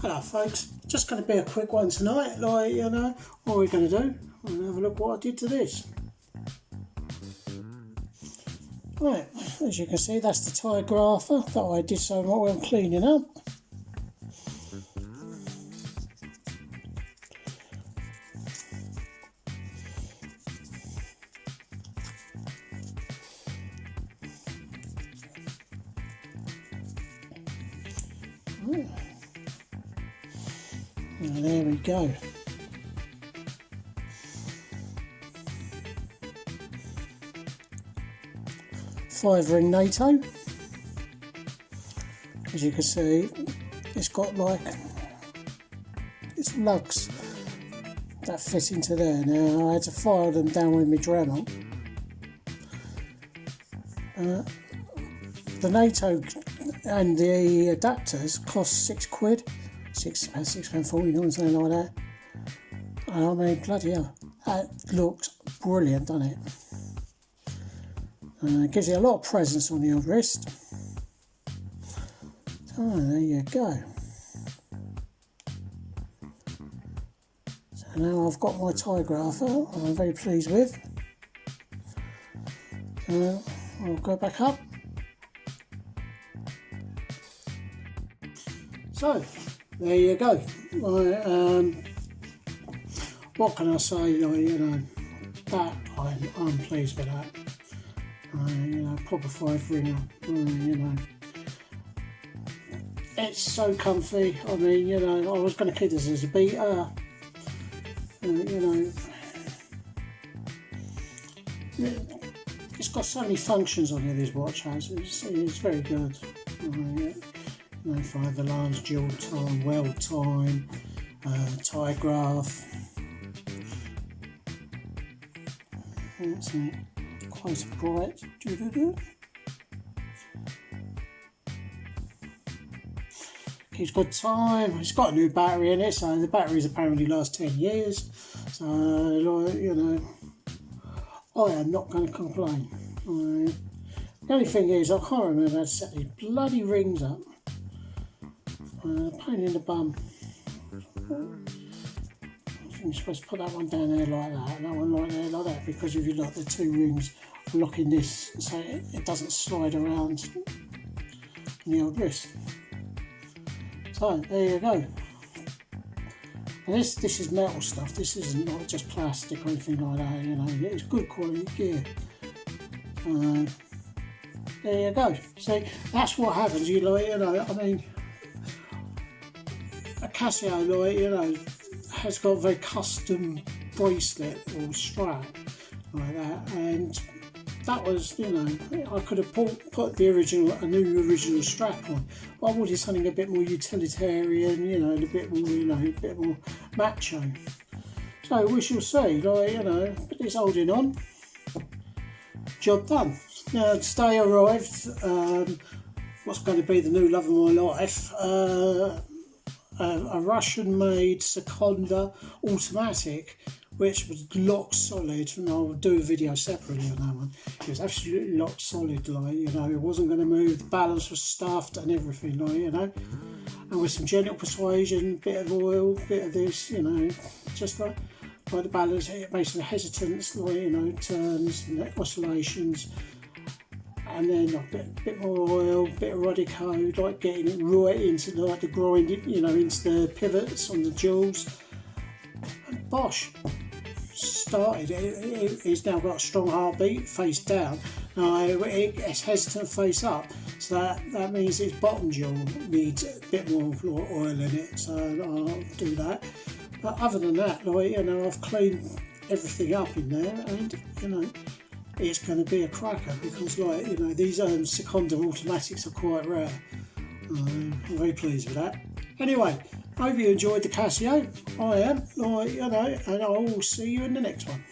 Hello folks, just going to be a quick one tonight, what we're going to do, we're going to have a look what I did to this. Right, as you can see that's the Tidegrapher that I did so much when cleaning up. And there we go. Five-ring NATO. As you can see, it's got like it's lugs that fit into there. Now I had to file them down with my Dremel. The NATO and the adapters cost £6. £6.49, something like that. And I mean, bloody hell, that looks brilliant, doesn't it? It gives you a lot of presence on the old wrist. So there you go. So now I've got my Tidegrapher, I'm very pleased with. So I'll go back up. So there you go. What can I say? That I'm pleased with that. Proper 5-ringer. It's so comfy. I mean, I was going to keep this as a beater. It's got so many functions on here. This watch has. It's very good. Fire alarms, dual time, weld time, Tidegraph. It's quite bright. Keeps good time. It's got a new battery in it, so the batteries apparently last 10 years. So I am not going to complain. The only thing is, I can't remember how to set these bloody rings up. Pain in the bum. I think you're supposed to put that one down there like that, and that one like there like that, because if you look, the two rings are locking this so it doesn't slide around the old wrist. So there you go. And this is metal stuff. This isn't like just plastic or anything like that. It's good quality gear. There you go. See, that's what happens. I mean, a Casio, has got a very custom bracelet or strap like that, and that was, I could have put a new original strap on, but I wanted something a bit more utilitarian, a bit more macho. So we shall see. But it's holding on. Job done. Now today arrived what's going to be the new love of my life. A Russian-made Sekonda automatic, which was lock solid, and I'll do a video separately on that one. It was absolutely lock solid, it wasn't going to move. The balance was stuffed and everything, and with some gentle persuasion, bit of oil, bit of this, just like the balance, it makes the hesitance, turns and oscillations. And then a bit more oil, bit of Rodico, getting it right into the grind, into the pivots on the jewels. And bosh, started. It's now got a strong heartbeat, face down. It's hesitant face up, so that means its bottom jewel needs a bit more oil in it. So I'll do that. But other than that, I've cleaned everything up in there, and it's going to be a cracker, because these Sekonda automatics are quite rare. I'm very pleased with that. Anyway, hope you enjoyed the Casio. I am, and I will see you in the next one.